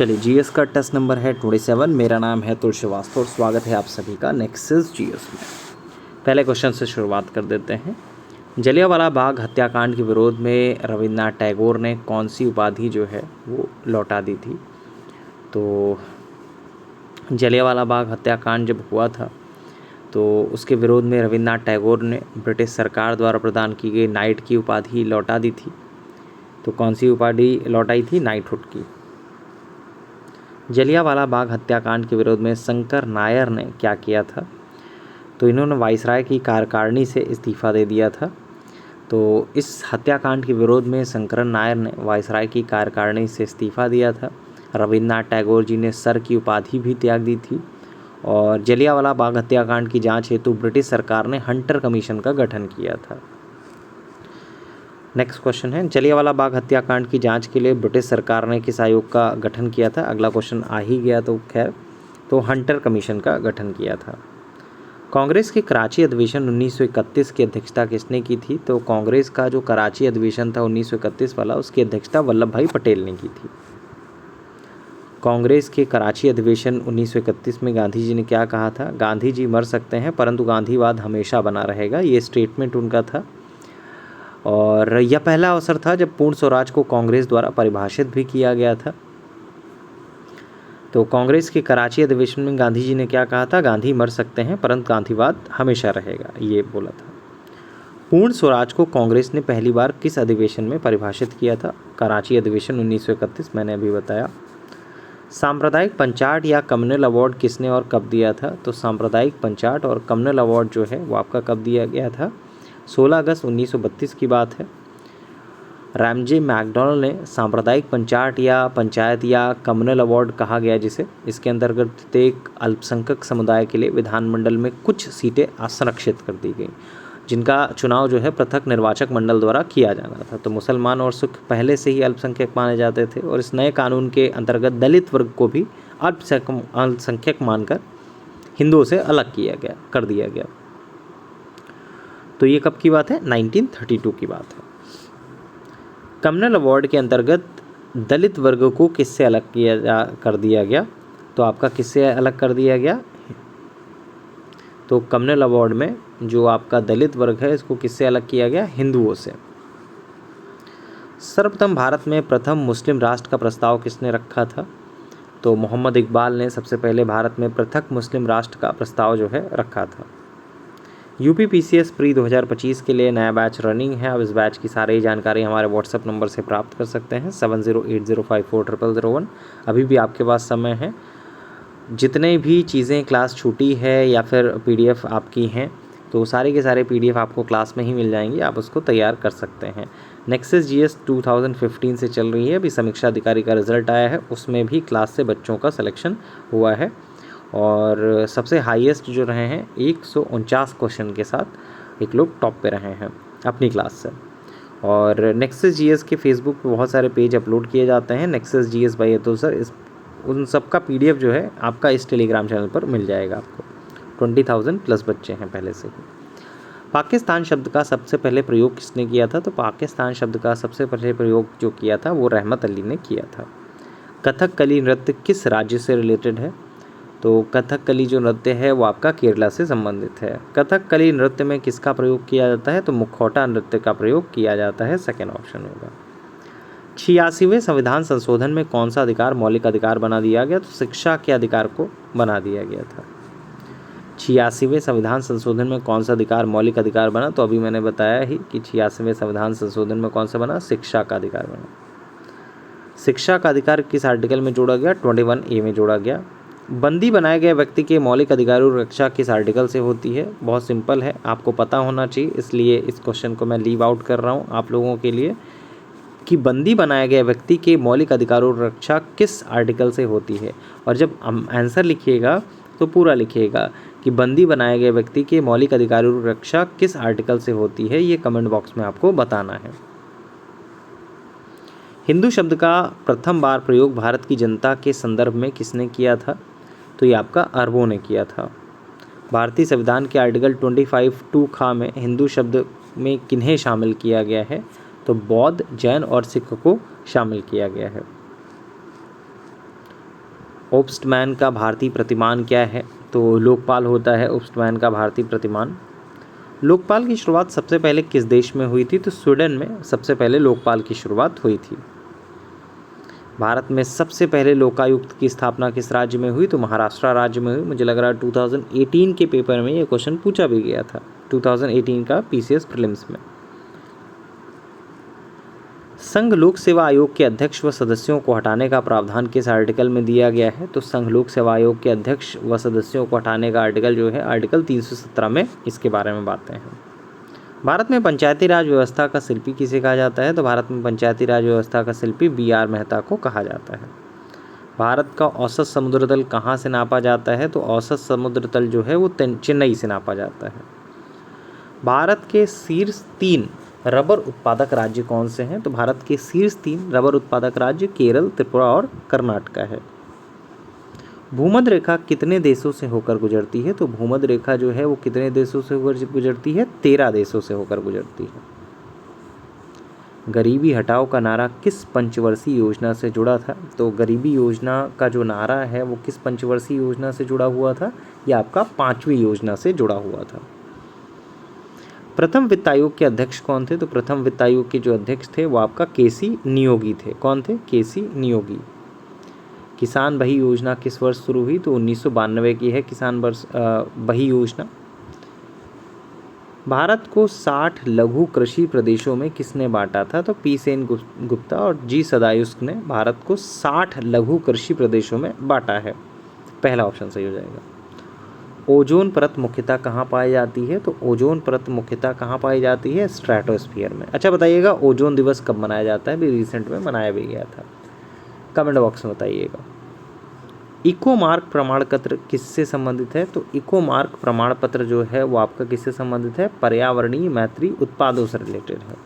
चलिए जीएस का test number है 27। मेरा नाम है तुल श्रीवास्तव और स्वागत है आप सभी का नेक्सस जीएस में। पहले क्वेश्चन से शुरुआत कर देते हैं। जलियांवाला बाग हत्याकांड के विरोध में रविन्द्रनाथ टैगोर ने कौन सी उपाधि जो है वो लौटा दी थी? तो जलियांवाला बाग हत्याकांड जब हुआ था तो उसके विरोध में रविन्द्रनाथ टैगोर ने ब्रिटिश सरकार द्वारा प्रदान की गई नाइट की उपाधि लौटा दी थी। तो कौन सी उपाधि लौटाई थी? नाइटहुड की। जलियांवाला बाग हत्याकांड के विरोध में शंकर नायर ने क्या किया था? तो इन्होंने वायसराय की कार्यकारिणी से इस्तीफ़ा दे दिया था। तो इस हत्याकांड के विरोध में शंकर नायर ने वायसराय की कार्यकारिणी से इस्तीफ़ा दिया था। रविन्द्रनाथ टैगोर जी ने सर की उपाधि भी त्याग दी थी। और जलियांवाला बाग हत्याकांड की जांच हेतु ब्रिटिश सरकार ने हंटर कमीशन का गठन किया था। नेक्स्ट क्वेश्चन है, जलियांवाला बाग हत्याकांड की जांच के लिए ब्रिटिश सरकार ने किस आयोग का गठन किया था? अगला क्वेश्चन आ ही गया तो खैर, तो हंटर कमीशन का गठन किया था। कांग्रेस के कराची अधिवेशन 1931 की अध्यक्षता किसने की थी? तो कांग्रेस का जो कराची अधिवेशन था 1931 वाला, उसकी अध्यक्षता वल्लभ भाई पटेल ने की थी। कांग्रेस के कराची अधिवेशन 1931 में गांधी जी ने क्या कहा था? गांधी जी मर सकते हैं परंतु गांधीवाद हमेशा बना रहेगा, ये स्टेटमेंट उनका था। और यह पहला अवसर था जब पूर्ण स्वराज को कांग्रेस द्वारा परिभाषित भी किया गया था। तो कांग्रेस के कराची अधिवेशन में गांधी जी ने क्या कहा था? गांधी मर सकते हैं परंतु गांधीवाद हमेशा रहेगा, ये बोला था। पूर्ण स्वराज को कांग्रेस ने पहली बार किस अधिवेशन में परिभाषित किया था? कराची अधिवेशन 1931, मैंने अभी बताया। सांप्रदायिक पंचाट या कम्युनल अवार्ड किसने और कब दिया था? तो सांप्रदायिक पंचाट और कम्युनल अवार्ड जो है वो आपका कब दिया गया था? 16 अगस्त 1932 की बात है। रैमजे मैकडॉनल्ड ने सांप्रदायिक पंचाट या पंचायत या कम्युनल अवार्ड कहा गया जिसे, इसके अंतर्गत प्रत्येक अल्पसंख्यक समुदाय के लिए विधानमंडल में कुछ सीटें आरक्षित कर दी गई, जिनका चुनाव जो है पृथक निर्वाचक मंडल द्वारा किया जाना था। तो मुसलमान और सिख पहले से ही अल्पसंख्यक माने जाते थे और इस नए कानून के अंतर्गत दलित वर्ग को भी अल्पसंख्यक मानकर हिंदुओं से अलग कर दिया गया। तो ये कब की बात है? 1932 की बात है। कम्युनल अवार्ड के अंतर्गत दलित वर्ग को किससे अलग कर दिया गया? तो आपका किससे अलग कर दिया गया? तो कम्युनल अवार्ड में जो आपका दलित वर्ग है इसको किससे अलग किया गया? हिंदुओं से। सर्वप्रथम भारत में प्रथम मुस्लिम राष्ट्र का प्रस्ताव किसने रखा था? तो मोहम्मद इकबाल ने सबसे पहले भारत में पृथक मुस्लिम राष्ट्र का प्रस्ताव जो है रखा था। यूपीपीसीएस प्री 2025 के लिए नया बैच रनिंग है। अब इस बैच की सारी जानकारी हमारे व्हाट्सएप नंबर से प्राप्त कर सकते हैं 7080540001। अभी भी आपके पास समय है। जितने भी चीज़ें क्लास छूटी है या फिर पीडीएफ आपकी हैं तो सारे के सारे पीडीएफ आपको क्लास में ही मिल जाएंगे, आप उसको तैयार कर सकते हैं। नेक्सस जीएस 2015 से चल रही है। अभी समीक्षा अधिकारी का रिजल्ट आया है, उसमें भी क्लास से बच्चों का सिलेक्शन हुआ है और सबसे हाईएस्ट जो रहे हैं 149 क्वेश्चन के साथ एक लोग टॉप पे रहे हैं अपनी क्लास से। और नेक्सस जीएस के फेसबुक पे बहुत सारे पेज अपलोड किए जाते हैं, nexus GS bye Atul sir. उन सब का पीडीएफ जो है आपका इस टेलीग्राम चैनल पर मिल जाएगा आपको। 20,000 प्लस बच्चे हैं पहले से ही। पाकिस्तान शब्द का सबसे पहले प्रयोग किसने किया था? तो पाकिस्तान शब्द का सबसे पहले प्रयोग जो किया था वो रहमत अली ने किया था। कथकली नृत्य किस राज्य से रिलेटेड है? तो कथकली जो नृत्य है वो आपका केरला से संबंधित है। कथकली नृत्य में किसका प्रयोग किया जाता है? तो मुखौटा नृत्य का प्रयोग किया जाता है, सेकेंड ऑप्शन होगा। 86वें संविधान संशोधन में कौन सा अधिकार मौलिक अधिकार बना दिया गया? तो शिक्षा के अधिकार को बना दिया गया था। 86वें संविधान संशोधन में कौन सा अधिकार मौलिक अधिकार बना? तो अभी मैंने बताया ही कि 86वें संविधान संशोधन में कौन सा बना? शिक्षा का अधिकार बना। शिक्षा का अधिकार किस आर्टिकल में जोड़ा गया? 21A में जोड़ा गया। बंदी बनाए गए व्यक्ति के मौलिक अधिकारों की रक्षा किस आर्टिकल से होती है? बहुत सिंपल है, आपको पता होना चाहिए, इसलिए इस क्वेश्चन को मैं लीव आउट कर रहा हूँ आप लोगों के लिए कि बंदी बनाए गए व्यक्ति के मौलिक अधिकारों की रक्षा किस आर्टिकल से होती है। और जब आंसर लिखिएगा तो पूरा लिखिएगा कि बंदी बनाए गए व्यक्ति के मौलिक अधिकारों की रक्षा किस आर्टिकल से होती है, ये कमेंट बॉक्स में आपको बताना है। हिंदू शब्द का प्रथम बार प्रयोग भारत की जनता के संदर्भ में किसने किया था? तो ये आपका अरबों ने किया था। भारतीय संविधान के आर्टिकल 25(2) खा में हिंदू शब्द में किन्हें शामिल किया गया है? तो बौद्ध, जैन और सिख को शामिल किया गया है। ओब्स्टमैन का भारतीय प्रतिमान क्या है? तो लोकपाल होता है ओब्स्टमैन का भारतीय प्रतिमान। लोकपाल की शुरुआत सबसे पहले किस देश में हुई थी? तो स्वीडन में सबसे पहले लोकपाल की शुरुआत हुई थी। भारत में सबसे पहले लोकायुक्त की स्थापना किस राज्य में हुई? तो महाराष्ट्र राज्य में हुई। मुझे लग रहा है 2018 के पेपर में ये क्वेश्चन पूछा भी गया था, 2018 का पीसीएस प्रीलिम्स में। संघ लोक सेवा आयोग के अध्यक्ष व सदस्यों को हटाने का प्रावधान किस आर्टिकल में दिया गया है? तो संघ लोक सेवा आयोग के अध्यक्ष व सदस्यों को हटाने का आर्टिकल जो है आर्टिकल 317 में इसके बारे में बातें हैं। भारत में पंचायती राज व्यवस्था का शिल्पी किसे कहा जाता है? तो भारत में पंचायती राज व्यवस्था का शिल्पी BR मेहता को कहा जाता है। भारत का औसत समुद्र तल कहाँ से नापा जाता है? तो औसत समुद्र तल जो है वो चेन्नई से नापा जाता है। भारत के शीर्ष 3 रबर उत्पादक राज्य कौन से हैं? तो भारत के शीर्ष 3 रबर उत्पादक राज्य केरल, त्रिपुरा और कर्नाटक है। भूमध्य रेखा कितने देशों से होकर गुजरती है? तो भूमध्य रेखा जो है वो कितने देशों से होकर गुजरती है? 13 देशों से होकर गुजरती है। गरीबी हटाओ का नारा किस पंचवर्षीय योजना से जुड़ा था? तो गरीबी योजना का जो नारा है वो किस पंचवर्षीय योजना से जुड़ा हुआ था? यह आपका 5वीं योजना से जुड़ा हुआ था। प्रथम वित्त आयोग के अध्यक्ष कौन थे? तो प्रथम वित्त आयोग के जो अध्यक्ष थे वो आपका केसी नियोगी थे। कौन थे? केसी नियोगी। किसान बही योजना किस वर्ष शुरू हुई? तो 1992 की है किसान बही योजना। भारत को 60 लघु कृषि प्रदेशों में किसने बांटा था? तो पी सेन गुप्ता और जी सदायुस्क ने भारत को 60 लघु कृषि प्रदेशों में बांटा है। पहला ऑप्शन सही हो जाएगा। ओजोन परत मुख्यतः कहाँ पाई जाती है? तो ओजोन परत मुख्यतः कहाँ पाई जाती है? स्ट्रेटोस्फीयर में। अच्छा बताइएगा ओजोन दिवस कब मनाया जाता है? भी रिसेंट में मनाया भी गया था। कमेंट बॉक्स में बताइएगा। इको मार्क प्रमाण पत्र किससे संबंधित है? तो इको मार्क प्रमाण पत्र जो है वो आपका किससे संबंधित है? पर्यावरणीय मैत्री उत्पादों से रिलेटेड है।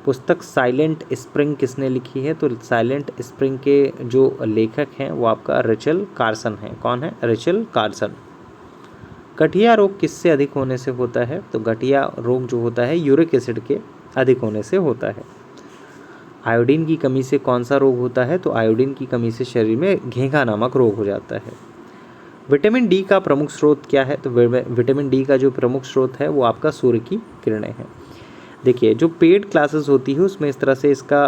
पुस्तक साइलेंट स्प्रिंग किसने लिखी है? तो साइलेंट स्प्रिंग के जो लेखक हैं वो आपका रेचल कार्सन है। कौन है? Rachel Carson. गठिया रोग किससे अधिक होने से होता है? तो गठिया रोग जो होता है यूरिक एसिड के अधिक होने से होता है। आयोडीन की कमी से कौन सा रोग होता है? तो आयोडीन की कमी से शरीर में घेंघा नामक रोग हो जाता है। विटामिन डी का प्रमुख स्रोत क्या है? तो विटामिन डी का जो प्रमुख स्रोत है वो आपका सूर्य की किरणें हैं। देखिए जो पेड क्लासेस होती है उसमें इस तरह से इसका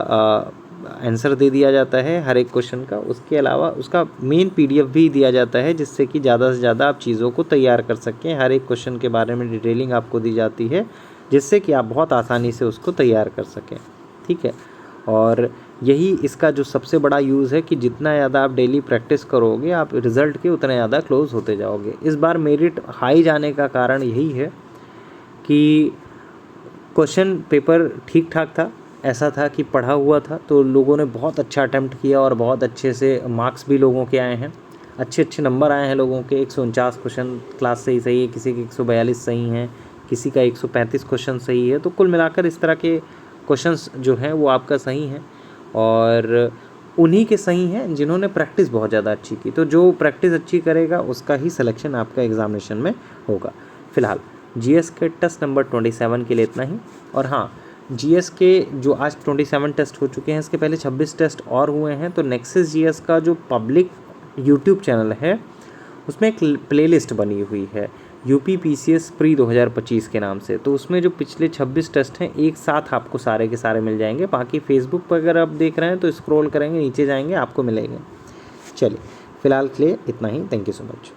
आंसर दे दिया जाता है हर एक क्वेश्चन का। उसके अलावा उसका मेन PDF भी दिया जाता है जिससे कि ज़्यादा से ज़्यादा आप चीज़ों को तैयार कर सकें। हर एक क्वेश्चन के बारे में डिटेलिंग आपको दी जाती है जिससे कि आप बहुत आसानी से उसको तैयार कर सकें। ठीक है, और यही इसका जो सबसे बड़ा यूज़ है कि जितना ज़्यादा आप डेली प्रैक्टिस करोगे आप रिज़ल्ट के उतने ज़्यादा क्लोज होते जाओगे। इस बार मेरिट हाई जाने का कारण यही है कि क्वेश्चन पेपर ठीक ठाक था, ऐसा था कि पढ़ा हुआ था तो लोगों ने बहुत अच्छा अटैम्प्ट किया और बहुत अच्छे से मार्क्स भी लोगों के आए हैं। अच्छे नंबर आए हैं लोगों के। 149 क्वेश्चन क्लास से ही सही है, किसी के 142 सही हैं, किसी का 135 क्वेश्चन सही है। तो कुल मिलाकर इस तरह के क्वेश्चंस जो हैं वो आपका सही हैं और उन्हीं के सही हैं जिन्होंने प्रैक्टिस बहुत ज़्यादा अच्छी की। तो जो प्रैक्टिस अच्छी करेगा उसका ही सिलेक्शन आपका एग्जामिनेशन में होगा। फिलहाल GS के टेस्ट नंबर 27 के लिए इतना ही। और हाँ, GS के जो आज 27 टेस्ट हो चुके हैं इसके पहले 26 टेस्ट और हुए हैं। तो नेक्सस GS का जो पब्लिक YouTube चैनल है उसमें एक प्लेलिस्ट बनी हुई है UP PCS प्री 2025 के नाम से। तो उसमें जो पिछले 26 टेस्ट हैं एक साथ आपको सारे के सारे मिल जाएंगे। बाकी फेसबुक पर अगर आप देख रहे हैं तो स्क्रॉल करेंगे नीचे जाएंगे आपको मिलेंगे। चलिए फिलहाल के लिए इतना ही। Thank you so much.